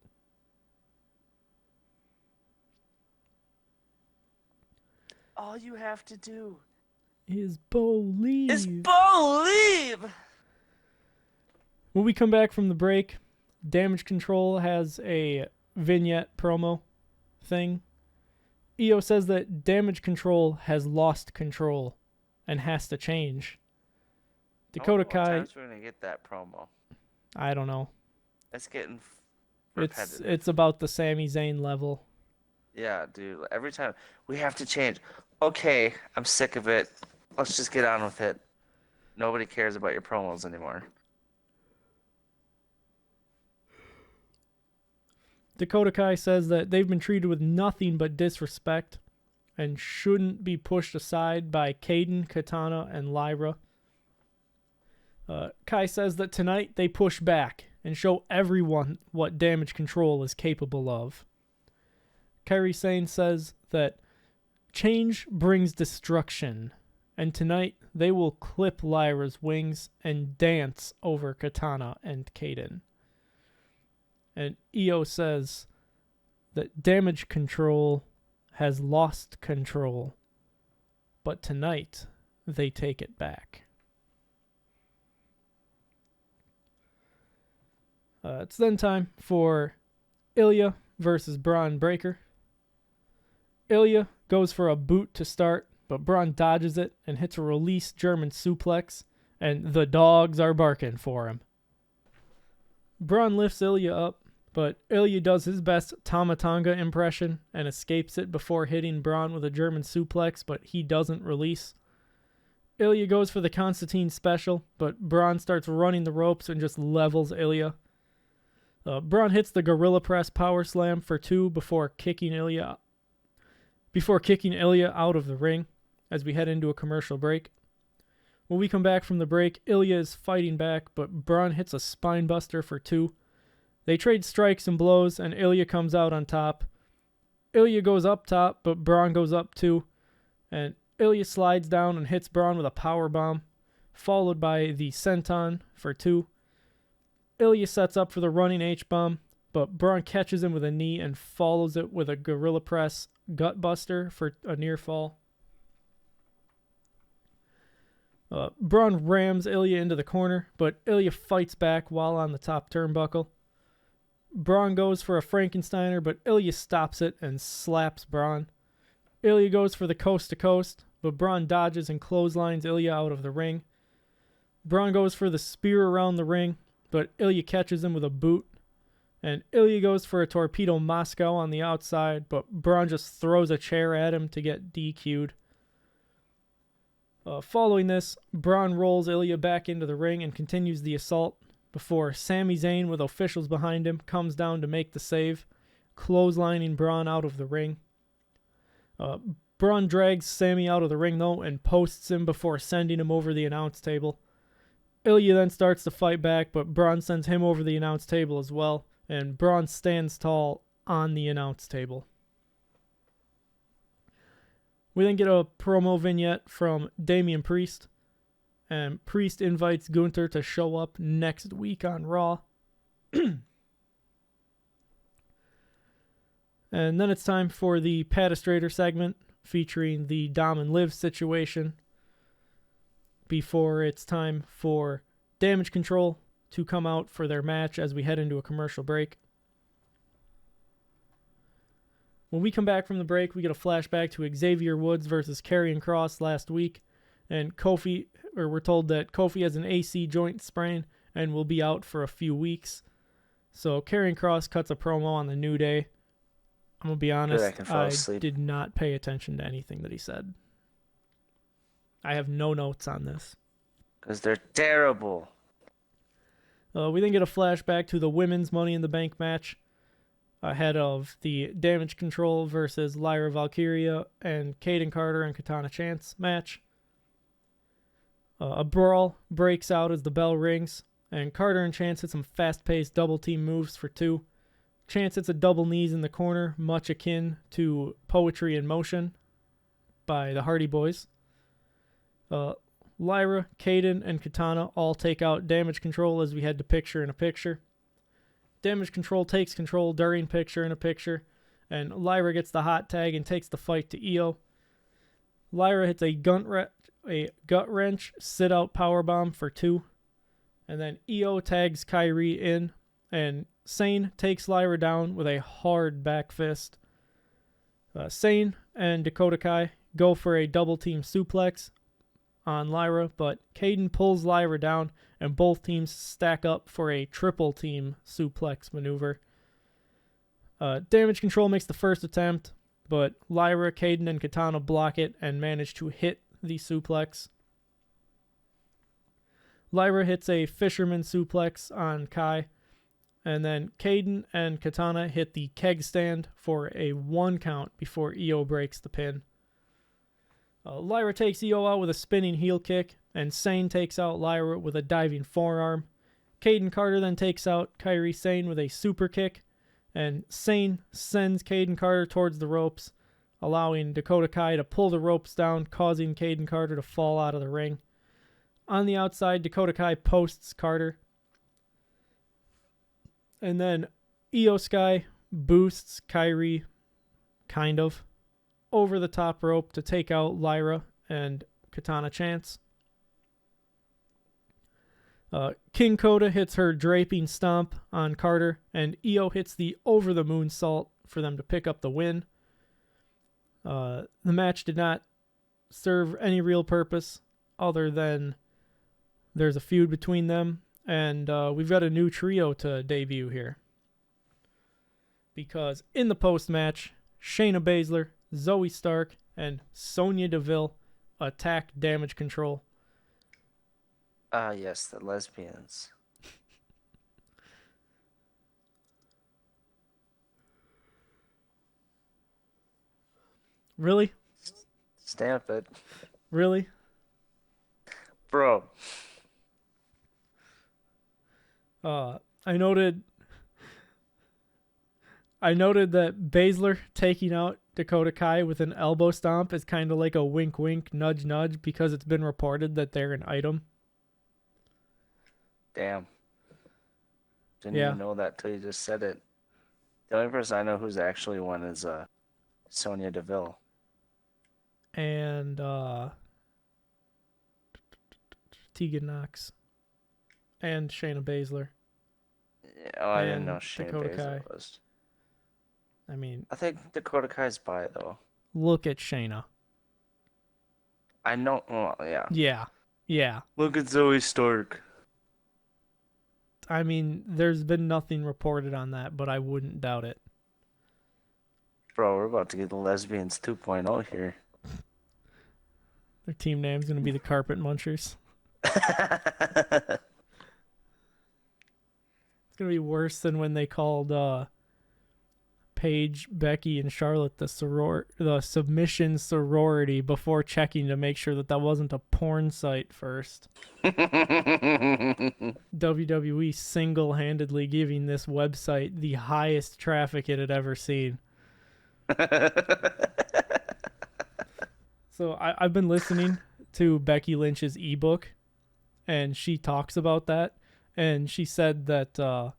Speaker 2: All you have to do
Speaker 1: is believe. When we come back from the break, Damage Control has a vignette promo thing. Io says that Damage Control has lost control and has to change.
Speaker 2: I wonder
Speaker 1: Dakota
Speaker 2: what
Speaker 1: Kai,
Speaker 2: times we're gonna get that promo.
Speaker 1: I don't know.
Speaker 2: It's getting
Speaker 1: It's
Speaker 2: repetitive.
Speaker 1: it's about the Sami Zayn level.
Speaker 2: Yeah, dude. Every time we have to change. Okay, I'm sick of it. Let's just get on with it. Nobody cares about your promos anymore.
Speaker 1: Dakota Kai says that they've been treated with nothing but disrespect and shouldn't be pushed aside by Kaden, Katana, and Lyra. Kai says that tonight they push back and show everyone what Damage Control is capable of. Kairi Sane says that change brings destruction, and tonight they will clip Lyra's wings and dance over Katana and Kaden. And Io says that Damage Control has lost control, but tonight they take it back. It's then time for Ilya versus Braun Breaker. Ilya goes for a boot to start, but Braun dodges it and hits a release German suplex, and the dogs are barking for him. Braun lifts Ilya up, but Ilya does his best Tama Tonga impression and escapes it before hitting Braun with a German suplex, but he doesn't release. Ilya goes for the Constantine special, but Braun starts running the ropes and just levels Ilya. Braun hits the Gorilla Press Power Slam for 2 before kicking Ilya out of the ring as we head into a commercial break. When we come back from the break, Ilya is fighting back, but Braun hits a spine buster for 2. They trade strikes and blows, and Ilya comes out on top. Ilya goes up top, but Braun goes up too, and Ilya slides down and hits Braun with a power bomb, followed by the senton for 2. Ilya sets up for the running H-bomb, but Braun catches him with a knee and follows it with a Gorilla Press gut buster for a near fall. Braun rams Ilya into the corner, but Ilya fights back while on the top turnbuckle. Braun goes for a Frankensteiner, but Ilya stops it and slaps Braun. Ilya goes for the coast to coast, but Braun dodges and clotheslines Ilya out of the ring. Braun goes for the spear around the ring, but Ilya catches him with a boot. And Ilya goes for a torpedo Moscow on the outside, but Braun just throws a chair at him to get DQ'd. Following this, Braun rolls Ilya back into the ring and continues the assault before Sami Zayn, with officials behind him, comes down to make the save, clotheslining Braun out of the ring. Braun drags Sami out of the ring, though, and posts him before sending him over the announce table. Ilya then starts to fight back, but Braun sends him over the announce table as well, and Braun stands tall on the announce table. We then get a promo vignette from Damian Priest, and Priest invites Gunther to show up next week on Raw. And then it's time for the Patastrator segment featuring the Dom and Liv situation before it's time for Damage Control to come out for their match as we head into a commercial break. When we come back from the break, we get a flashback to Xavier Woods versus Karrion Kross last week, and we're told that Kofi has an AC joint sprain and will be out for a few weeks. So Karrion Kross cuts a promo on the New Day. I'm going to be honest, I did not pay attention to anything that he said. I have no notes on this.
Speaker 2: Because they're terrible.
Speaker 1: We then get a flashback to the women's Money in the Bank match ahead of the Damage Control versus Lyra Valkyria and Kaden Carter and Katana Chance match. A brawl breaks out as the bell rings, and Carter and Chance hit some fast-paced double-team moves for 2. Chance hits a double knees in the corner, much akin to Poetry in Motion by the Hardy Boys. Lyra, Kaden, and Katana all take out Damage Control as we head to Picture in a Picture. Damage Control takes control during Picture in a Picture, and Lyra gets the hot tag and takes the fight to Io. Lyra hits a gut wrench sit-out powerbomb for 2, and then Io tags Kairi in, and Sane takes Lyra down with a hard back fist. Sane and Dakota Kai go for a double team suplex on Lyra, but Caden pulls Lyra down, and both teams stack up for a triple team suplex maneuver. Damage Control makes the first attempt, but Lyra, Caden, and Katana block it and manage to hit the suplex. Lyra hits a fisherman suplex on Kai, and then Caden and Katana hit the keg stand for a 1 count before Io breaks the pin. Lyra takes Io out with a spinning heel kick, and Sane takes out Lyra with a diving forearm. Caden Carter then takes out Kairi Sane with a super kick, and Sane sends Caden Carter towards the ropes, allowing Dakota Kai to pull the ropes down, causing Caden Carter to fall out of the ring. On the outside, Dakota Kai posts Carter. And then Io Sky boosts Kairi, kind of, over the top rope to take out Lyra and Katana Chance. King Coda hits her draping stomp on Carter, and Io hits the over the moonsault for them to pick up the win. The match did not serve any real purpose other than there's a feud between them, and we've got a new trio to debut here. Because in the post-match, Shayna Baszler, Zoe Stark, and Sonya Deville attack Damage Control.
Speaker 2: Yes, the lesbians.
Speaker 1: Really?
Speaker 2: Stamp it.
Speaker 1: Really?
Speaker 2: Bro.
Speaker 1: I noted that Baszler taking out Dakota Kai with an elbow stomp is kind of like a wink wink, nudge nudge, because it's been reported that they're an item.
Speaker 2: Damn. Didn't
Speaker 1: Yeah.
Speaker 2: even know that till you just said it. The only person I know who's actually one is Sonya Deville.
Speaker 1: And Tegan Knox. And Shayna Baszler.
Speaker 2: Yeah, oh, I didn't
Speaker 1: And
Speaker 2: know Shayna
Speaker 1: Dakota
Speaker 2: Baszler
Speaker 1: Kai.
Speaker 2: was.
Speaker 1: I mean,
Speaker 2: I think Dakota Kai's bi, though.
Speaker 1: look at Shayna.
Speaker 2: I know. Well, yeah.
Speaker 1: Yeah.
Speaker 2: Look at Zoe Stark.
Speaker 1: I mean, there's been nothing reported on that, but I wouldn't doubt it.
Speaker 2: Bro, we're about to get the lesbians 2.0 here.
Speaker 1: Their team name's going to be the Carpet Munchers. It's going to be worse than when they called Paige, Becky, and Charlotte the submission sorority before checking to make sure that wasn't a porn site first. WWE single-handedly giving this website the highest traffic it had ever seen. So I've been listening to Becky Lynch's ebook, and she talks about that, and she said that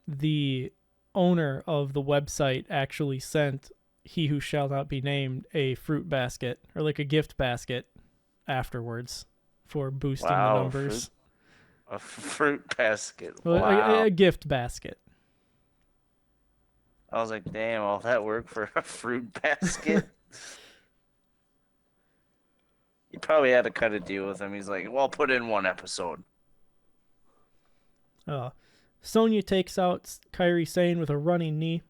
Speaker 1: the owner of the website actually sent He Who Shall Not Be Named a fruit basket, or like a gift basket, afterwards for boosting the numbers.
Speaker 2: A fruit basket.
Speaker 1: Well,
Speaker 2: Wow.
Speaker 1: a gift basket.
Speaker 2: I was like, damn, all that work for a fruit basket? He probably had to cut a deal with him. He's like, well, put in one episode.
Speaker 1: Sonya takes out Kairi Sane with a running knee.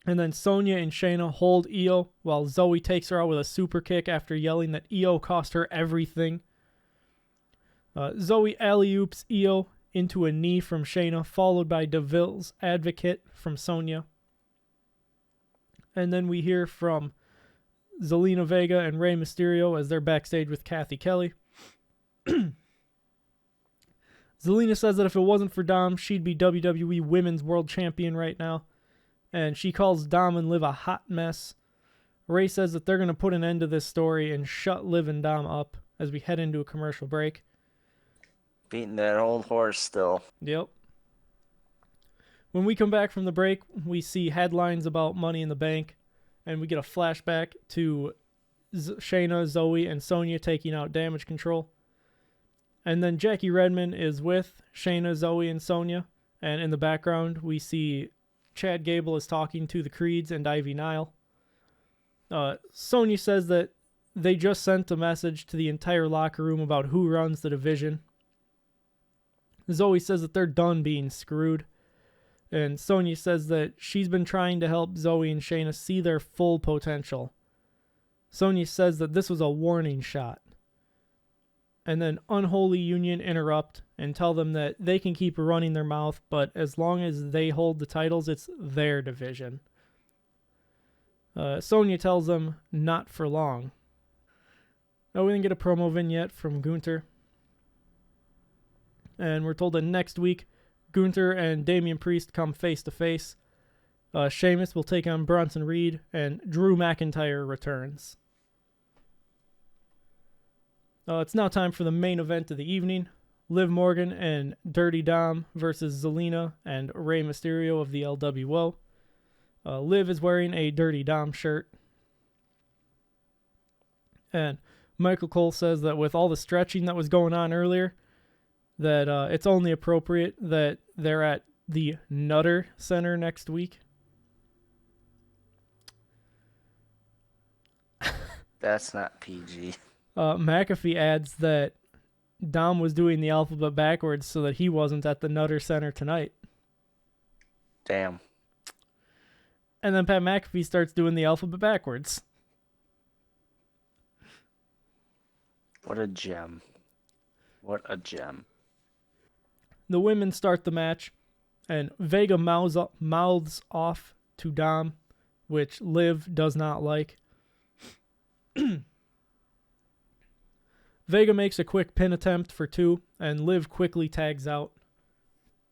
Speaker 1: And then Sonya and Shayna hold Io while Zoe takes her out with a super kick after yelling that Io cost her everything. Zoe alley-oops Io into a knee from Shayna, followed by Deville's advocate from Sonya. And then we hear from Zelina Vega and Rey Mysterio as they're backstage with Kathy Kelly. Zelina says that if it wasn't for Dom, she'd be WWE Women's World Champion right now. And she calls Dom and Liv a hot mess. Rey says that they're going to put an end to this story and shut Liv and Dom up as we head into a commercial break.
Speaker 2: Beating that old horse still.
Speaker 1: Yep. When we come back from the break, we see headlines about Money in the Bank, and we get a flashback to Shayna, Zoe, and Sonya taking out Damage Control. And then Jackie Redmond is with Shayna, Zoe, and Sonya, and in the background we see Chad Gable is talking to the Creeds and Ivy Nile. Sonya says that they just sent a message to the entire locker room about who runs the division. Zoe says that they're done being screwed. And Sonya says that she's been trying to help Zoe and Shayna see their full potential. Sonya says that this was a warning shot. And then Unholy Union interrupt and tell them that they can keep running their mouth, but as long as they hold the titles, it's their division. Sonya tells them not for long. We didn't get a promo vignette from Gunther. And we're told that next week, Gunther and Damian Priest come face to face. Sheamus will take on Bronson Reed, and Drew McIntyre returns. It's now time for the main event of the evening. Liv Morgan and Dirty Dom versus Zelina and Rey Mysterio of the LWO. Liv is wearing a Dirty Dom shirt. And Michael Cole says that with all the stretching that was going on earlier, that it's only appropriate that they're at the Nutter Center next week.
Speaker 2: That's not PG.
Speaker 1: McAfee adds that Dom was doing the alphabet backwards so that he wasn't at the Nutter Center tonight.
Speaker 2: Damn.
Speaker 1: And then Pat McAfee starts doing the alphabet backwards.
Speaker 2: What a gem. What a gem.
Speaker 1: The women start the match, and Vega mouths off to Dom, which Liv does not like. Vega makes a quick pin attempt for 2, and Liv quickly tags out.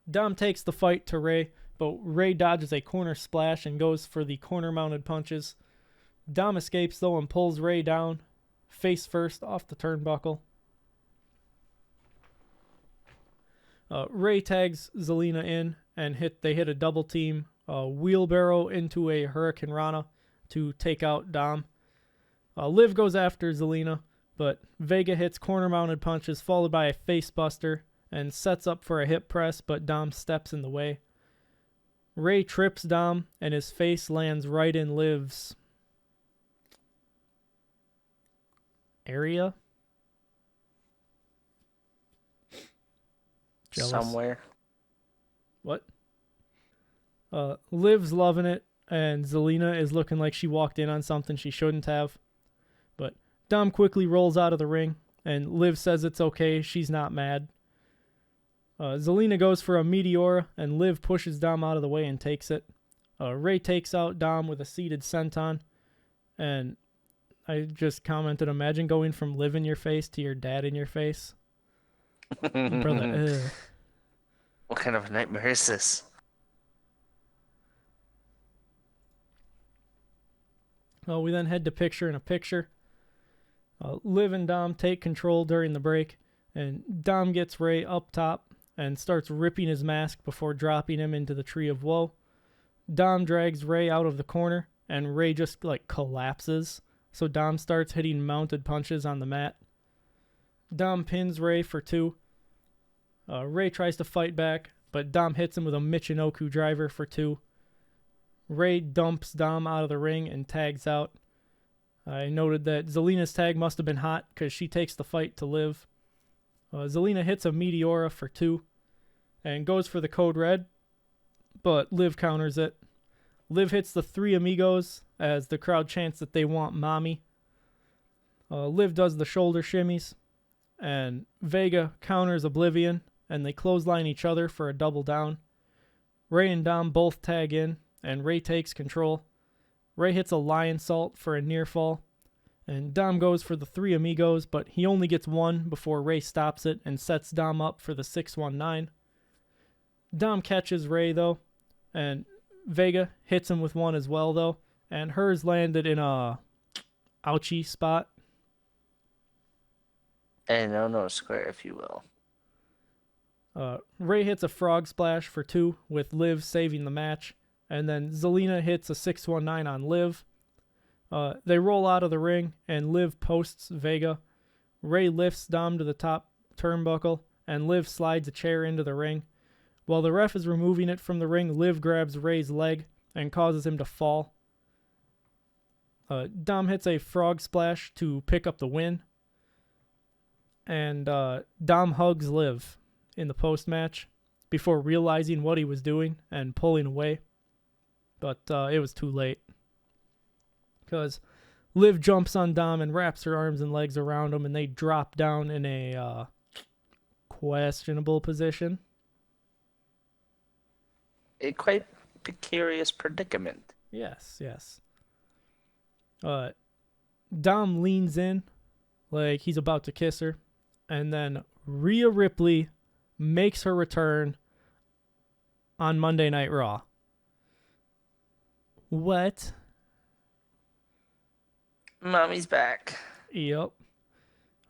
Speaker 1: Dom takes the fight to Rey, but Rey dodges a corner splash and goes for the corner-mounted punches. Dom escapes, though, and pulls Rey down, face first off the turnbuckle. Rey tags Zelina in, and they hit a double team, wheelbarrow into a Hurricane Rana to take out Dom. Liv goes after Zelina, but Vega hits corner-mounted punches followed by a face buster and sets up for a hip press, but Dom steps in the way. Rey trips Dom, and his face lands right in Liv's area. Jealous.
Speaker 2: Somewhere.
Speaker 1: What? Liv's loving it, and Zelina is looking like she walked in on something she shouldn't have. But Dom quickly rolls out of the ring, and Liv says it's okay, she's not mad. Zelina goes for a Meteora, and Liv pushes Dom out of the way and takes it. Rey takes out Dom with a seated senton, and I just commented, imagine going from Liv in your face to your dad in your face. Brother, ugh.
Speaker 2: What kind of nightmare is this?
Speaker 1: We then head to picture in a picture. Liv and Dom take control during the break, and Dom gets Rey up top and starts ripping his mask before dropping him into the Tree of Woe. Dom drags Rey out of the corner, and Rey just collapses, so Dom starts hitting mounted punches on the mat. Dom pins Rey for 2. Rey tries to fight back, but Dom hits him with a Michinoku driver for 2. Rey dumps Dom out of the ring and tags out. I noted that Zelina's tag must have been hot because she takes the fight to Liv. Zelina hits a Meteora for 2 and goes for the Code Red, but Liv counters it. Liv hits the 3 Amigos as the crowd chants that they want Mami. Liv does the shoulder shimmies, and Vega counters Oblivion, and they clothesline each other for a double down. Rey and Dom both tag in, and Rey takes control. Rey hits a Lion Salt for a near fall, and Dom goes for the 3 Amigos, but he only gets 1 before Rey stops it and sets Dom up for the 619. Dom catches Rey, though, and Vega hits him with 1 as well, though, and hers landed in a ouchie spot.
Speaker 2: A no square, if you will.
Speaker 1: Rey hits a frog splash for 2 with Liv saving the match, and then Zelina hits a 619 on Liv. They roll out of the ring, and Liv posts Vega. Rey lifts Dom to the top turnbuckle, and Liv slides a chair into the ring. While the ref is removing it from the ring, Liv grabs Rey's leg and causes him to fall. Dom hits a frog splash to pick up the win. And Dom hugs Liv in the post-match before realizing what he was doing and pulling away. But it was too late. Because Liv jumps on Dom and wraps her arms and legs around him, and they drop down in a questionable position.
Speaker 2: A quite precarious predicament.
Speaker 1: Yes. Dom leans in like he's about to kiss her, and then Rhea Ripley makes her return on Monday Night Raw. What?
Speaker 2: Mommy's back.
Speaker 1: Yep.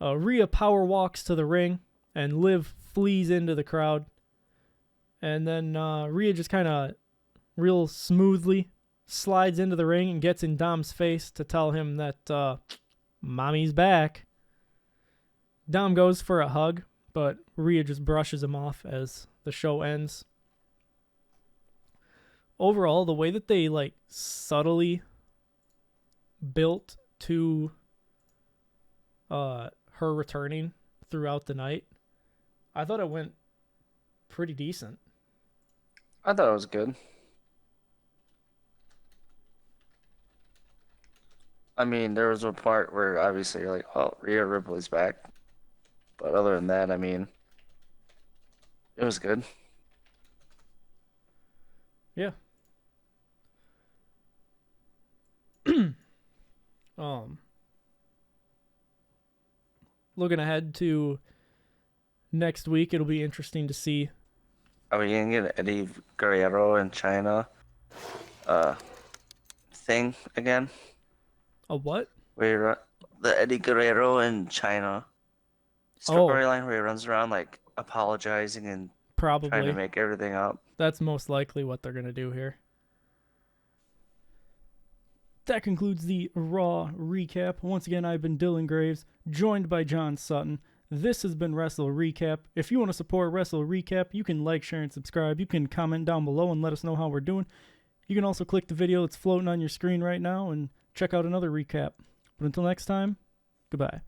Speaker 1: Rhea power walks to the ring, and Liv flees into the crowd. And then Rhea just kind of real smoothly slides into the ring and gets in Dom's face to tell him that Mommy's back. Dom goes for a hug, but Rhea just brushes him off as the show ends. Overall, the way that they like subtly built to her returning throughout the night, I thought it went pretty decent.
Speaker 2: I thought it was good. I mean, there was a part where obviously you're like, oh, Rhea Ripley's back. But other than that, I mean, it was good.
Speaker 1: Yeah. Looking ahead to next week, it'll be interesting to see.
Speaker 2: Are we gonna get Eddie Guerrero in China thing again?
Speaker 1: A what?
Speaker 2: Where the Eddie Guerrero in China storyline where he runs around like apologizing and
Speaker 1: Probably.
Speaker 2: trying to make everything up.
Speaker 1: That's most likely what they're going to do here. That concludes the Raw recap. Once again, I've been Dylan Graives, joined by John Sutton. This has been WrestleRecap. If you want to support WrestleRecap, you can like, share, and subscribe. You can comment down below and let us know how we're doing. You can also click the video that's floating on your screen right now and check out another recap. But until next time, goodbye.